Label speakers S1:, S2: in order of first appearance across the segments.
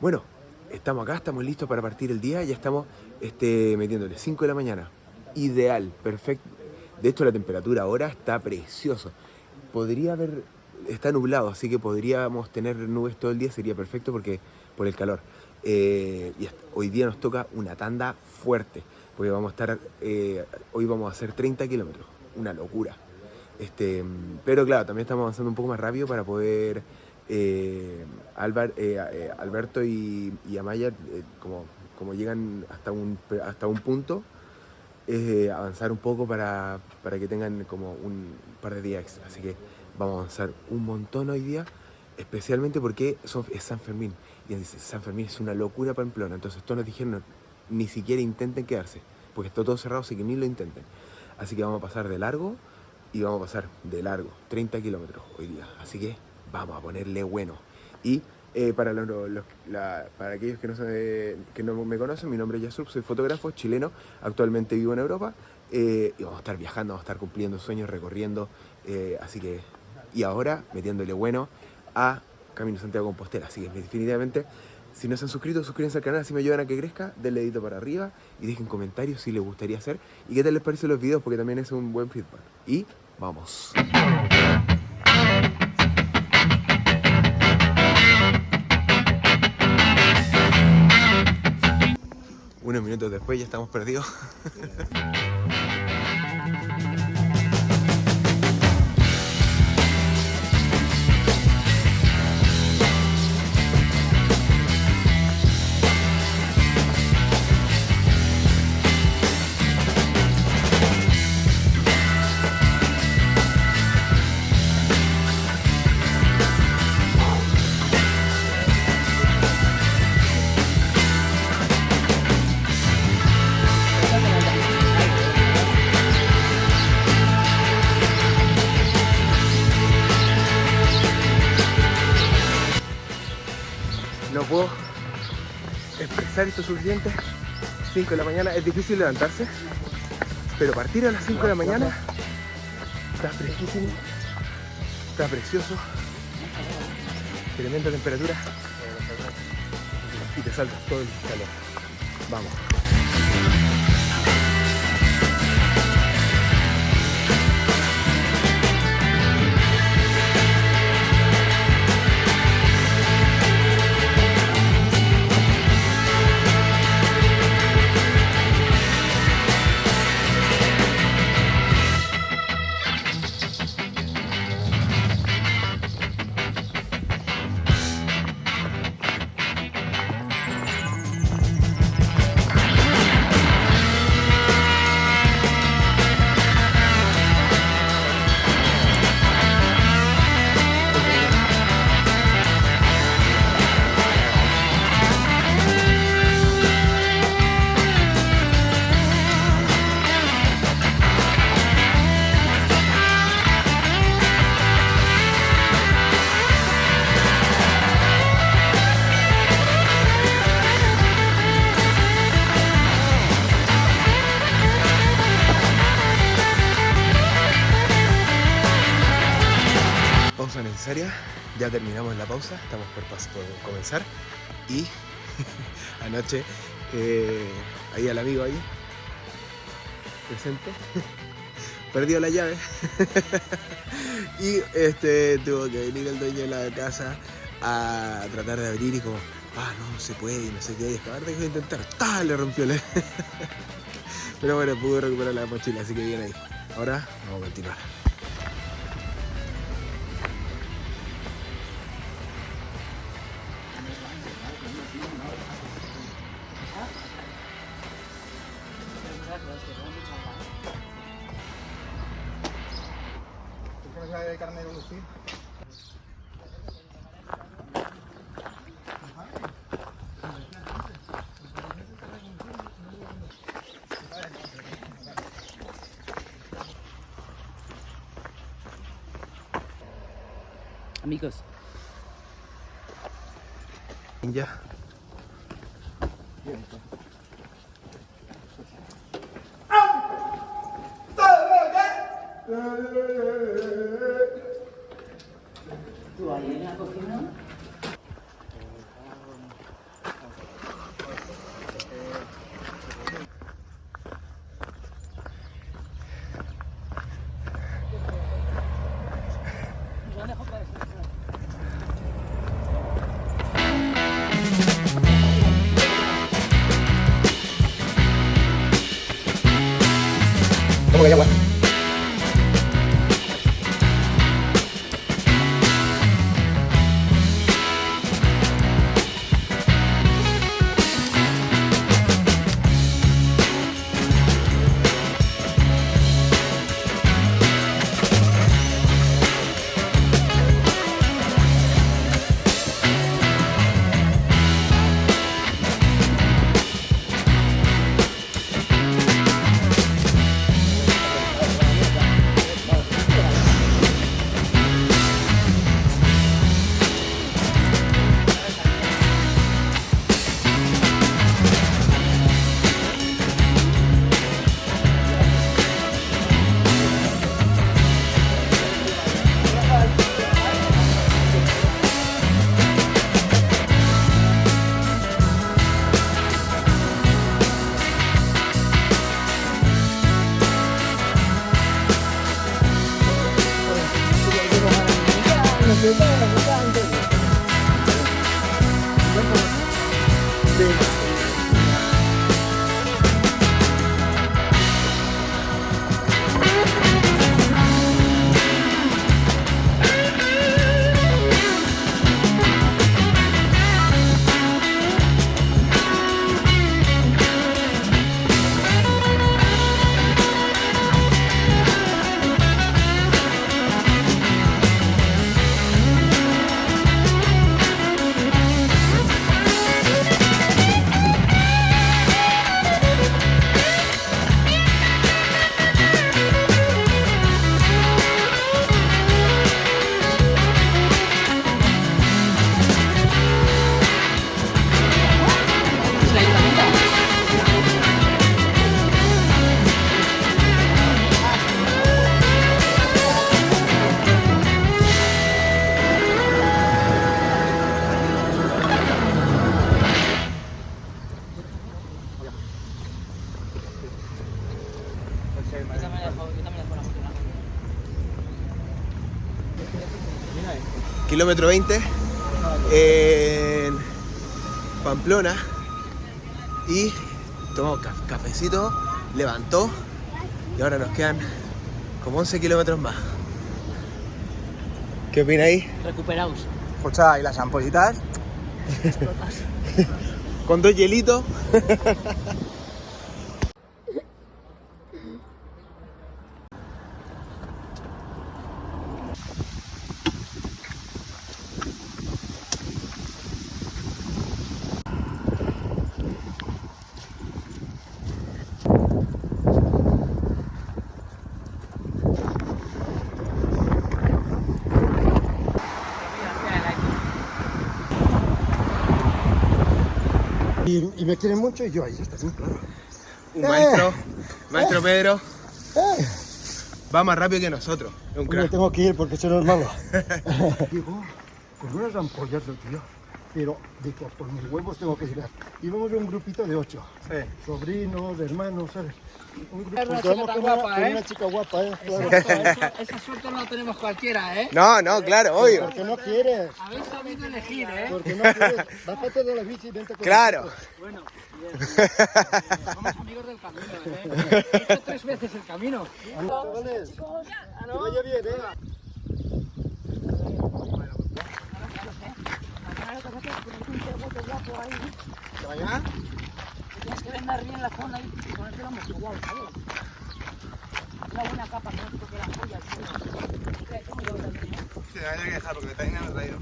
S1: Bueno, estamos acá, estamos listos para partir el día. Ya estamos metiéndole 5 de la mañana. Ideal, perfecto. De hecho, la temperatura ahora está precioso. Podría haber, está nublado, así que podríamos tener nubes todo el día, sería perfecto porque por el calor. Hoy día nos toca una tanda fuerte, porque vamos a estar, hoy vamos a hacer 30 kilómetros, una locura. Pero claro, también estamos avanzando un poco más rápido para poder Alberto y Amaya, como llegan hasta un punto, avanzar un poco para que tengan como un par de días extra. Así que vamos a avanzar un montón hoy día, especialmente porque es San Fermín. Y San Fermín es una locura Pamplona. Entonces todos nos dijeron, no, ni siquiera intenten quedarse, porque está todo cerrado, así que ni lo intenten. Así que vamos a pasar de largo y vamos a pasar de largo, 30 kilómetros hoy día. Así que vamos a ponerle bueno. Y para aquellos que no me conocen, mi nombre es Yasup, soy fotógrafo chileno, actualmente vivo en Europa, y vamos a estar viajando, vamos a estar cumpliendo sueños, recorriendo, así que, y ahora metiéndole bueno a Camino Santiago de Compostela. Así que definitivamente, si no se han suscrito, suscríbanse al canal, así me ayudan a que crezca, denle dedito para arriba y dejen comentarios si les gustaría hacer y qué tal les parecen los videos, porque también es un buen feedback. Y vamos. Unos minutos después ya estamos perdidos. No puedo expresar esto suficiente. 5 de la mañana, es difícil levantarse, pero partir a las 5 de la mañana está fresquísimo, está precioso, tremenda temperatura y te saltas todo el calor. Vamos. Pausa necesaria, ya terminamos la pausa, estamos por comenzar y anoche ahí al amigo ahí presente perdió la llave y tuvo que venir el dueño de la casa a tratar de abrir y como no se puede y no sé qué, y acabar de intentar, le rompió la pero bueno, pudo recuperar la mochila, así que bien ahí. Ahora vamos a continuar.
S2: De carne de Lucía.
S3: Amigos.
S1: Ya.
S3: ¿Tú ahí en la cocina?
S1: ¿Cómo que llama? Kilómetro 20 en Pamplona y tomó cafecito, levantó y ahora nos quedan como 11 kilómetros más. ¿Qué opináis?
S2: Recuperaos.
S3: Escucha, ¿y las ampollitas?
S1: Con 2 hielitos.
S3: Y me quieren mucho y yo ahí está, sí, claro.
S1: Un maestro Pedro, va más rápido que nosotros. Es un
S3: Me
S1: crack.
S3: tengo que ir porque se nos malo. Llegó con unas ampollas del tío, pero de que por mis huevos tengo que llegar. Íbamos en un grupito de 8.
S1: Sí.
S3: Sobrinos, hermanos, ¿sabes? Un grupo.
S2: Es una
S3: Pues
S2: chica
S3: vamos
S2: tan
S3: con una-
S2: guapa,
S3: con
S2: ¿eh?
S3: una chica guapa, claro.
S2: Esa suerte no la tenemos cualquiera, ¿eh?
S1: No, claro, obvio.
S3: Porque no quieres.
S2: Habéis sabido elegir, ¿eh?
S3: Porque no quieres. Bájate de la bici y vente con
S1: Claro.
S3: nosotros.
S2: Bueno, bien. Somos amigos del camino, ¿eh? He hecho 3 veces el camino.
S3: Chavales, que vaya bien, ¿eh?
S1: ¿Mañana?
S2: Tienes que vendar bien la zona y ponerte la mojilla, ¿sabes? Una buena capa, que no te toque la joya, tío.
S1: Sí, hay que dejar porque también me han traído.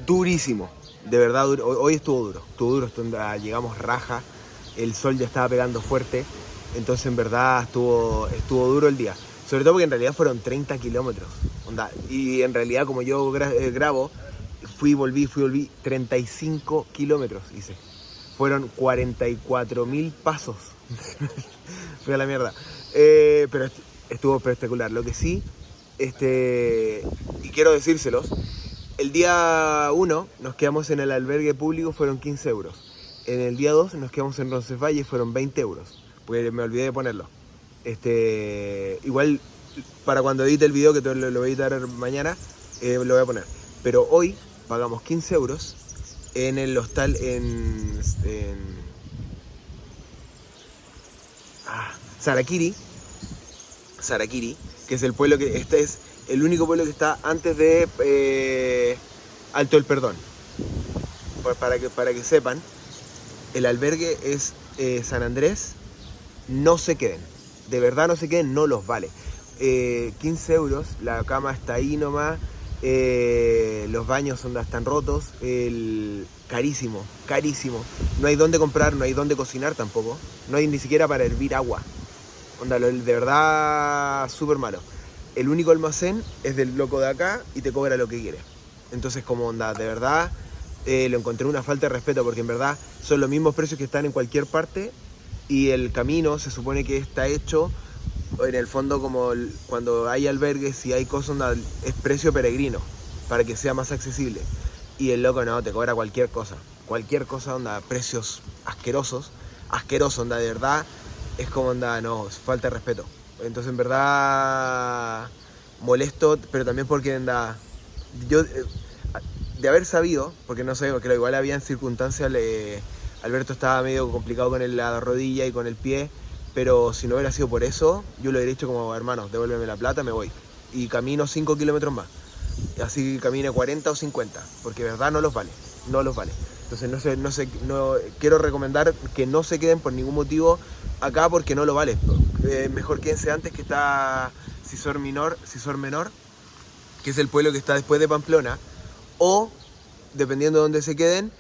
S1: Durísimo, de verdad duro. Hoy estuvo duro, llegamos raja, el sol ya estaba pegando fuerte, entonces en verdad estuvo duro el día. Sobre todo porque en realidad fueron 30 kilómetros. Onda, y en realidad como yo grabo, fui, volví, 35 kilómetros hice. Fueron 44.000 pasos. Fui a la mierda. Pero estuvo espectacular. Lo que sí, y quiero decírselos, el día 1 nos quedamos en el albergue público, fueron 15 euros. En el día 2 nos quedamos en Roncesvalles, fueron 20 euros. Porque me olvidé de ponerlo. Igual, para cuando edite el video, que lo voy a editar mañana, lo voy a poner. Pero hoy pagamos 15 euros en el hostal en Saraquiri, que es el pueblo que este es el único pueblo que está antes de Alto el Perdón. Para que sepan, el albergue es San Andrés. No se queden, de verdad no se queden, no los vale. 15 euros, la cama está ahí nomás, los baños están rotos, carísimo, carísimo. No hay dónde comprar, no hay dónde cocinar tampoco, no hay ni siquiera para hervir agua. Onda, de verdad, súper malo. El único almacén es del loco de acá y te cobra lo que quiere. Entonces, como onda, de verdad, lo encontré una falta de respeto, porque en verdad son los mismos precios que están en cualquier parte, y el camino se supone que está hecho, en el fondo, como cuando hay albergues y hay cosas, onda, es precio peregrino, para que sea más accesible. Y el loco no, te cobra cualquier cosa, onda, precios asquerosos, onda, de verdad. Es como, onda, no, falta de respeto. Entonces, en verdad, molesto, pero también porque, onda, yo, de haber sabido, porque no sé, que igual había circunstancias, Alberto estaba medio complicado con la rodilla y con el pie, pero si no hubiera sido por eso, yo lo hubiera dicho como, hermano, devuélveme la plata, me voy. Y camino 5 kilómetros más. Así camine 40 o 50, porque de verdad no los vale. Entonces no quiero recomendar que no se queden por ningún motivo acá, porque no lo vale. Mejor quédense antes, que está Cisor Menor, que es el pueblo que está después de Pamplona, o dependiendo de dónde se queden,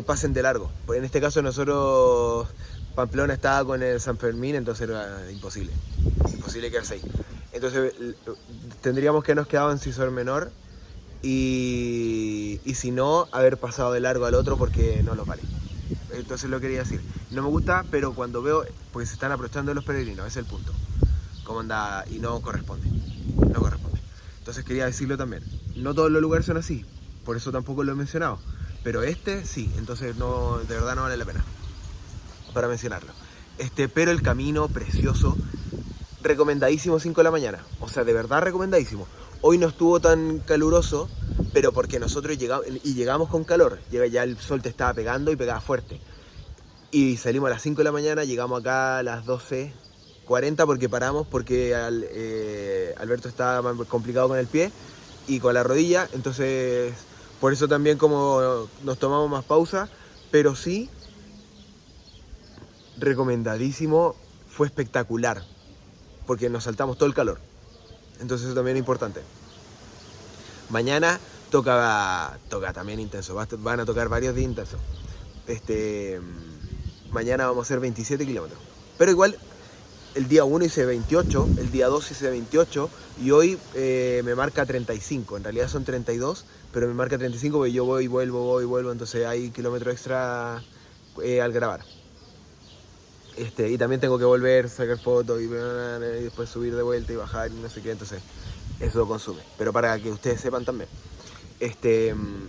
S1: pasen de largo. En este caso nosotros, Pamplona estaba con el San Fermín, entonces era imposible quedarse ahí. Entonces tendríamos que habernos quedado en Cisor Menor, y si no, haber pasado de largo al otro, porque no los vale. Entonces lo quería decir. No me gusta, pero cuando veo, porque se están aprovechando de los peregrinos, ese es el punto. Como anda, y no corresponde. Entonces quería decirlo también. No todos los lugares son así, por eso tampoco lo he mencionado. Pero sí, entonces no, de verdad no vale la pena para mencionarlo. Pero el camino precioso, recomendadísimo, 5 de la mañana. O sea, de verdad recomendadísimo. Hoy no estuvo tan caluroso, pero porque nosotros llegamos con calor. Ya el sol te estaba pegando y pegaba fuerte. Y salimos a las 5 de la mañana, llegamos acá a las 12:40 porque paramos, porque Alberto estaba complicado con el pie y con la rodilla. Entonces, por eso también como nos tomamos más pausa, pero sí, recomendadísimo, fue espectacular, porque nos saltamos todo el calor. Entonces eso también es importante. Mañana toca también intenso, van a tocar varios días intensos. Mañana vamos a hacer 27 kilómetros. Pero igual, el día 1 hice 28, el día 2 hice 28, y hoy me marca 35. En realidad son 32, pero me marca 35 porque yo voy y vuelvo, entonces hay kilómetros extra al grabar. Y también tengo que volver, sacar fotos y después subir de vuelta y bajar y no sé qué, entonces eso consume. Pero para que ustedes sepan también.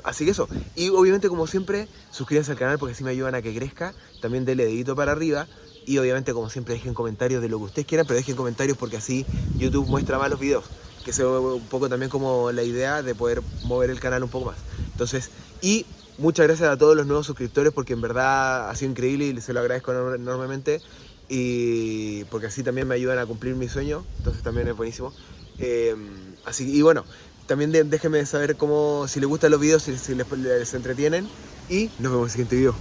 S1: Así que eso. Y obviamente, como siempre, suscríbanse al canal porque así me ayudan a que crezca. También denle dedito para arriba. Y obviamente, como siempre, dejen comentarios de lo que ustedes quieran, pero dejen comentarios porque así YouTube muestra más los videos. Que sea un poco también como la idea de poder mover el canal un poco más. Entonces, y muchas gracias a todos los nuevos suscriptores, porque en verdad ha sido increíble y se lo agradezco enormemente. Y porque así también me ayudan a cumplir mi sueño. Entonces también es buenísimo. Y bueno, también déjenme saber si les gustan los videos, si les entretienen. Y nos vemos en el siguiente video.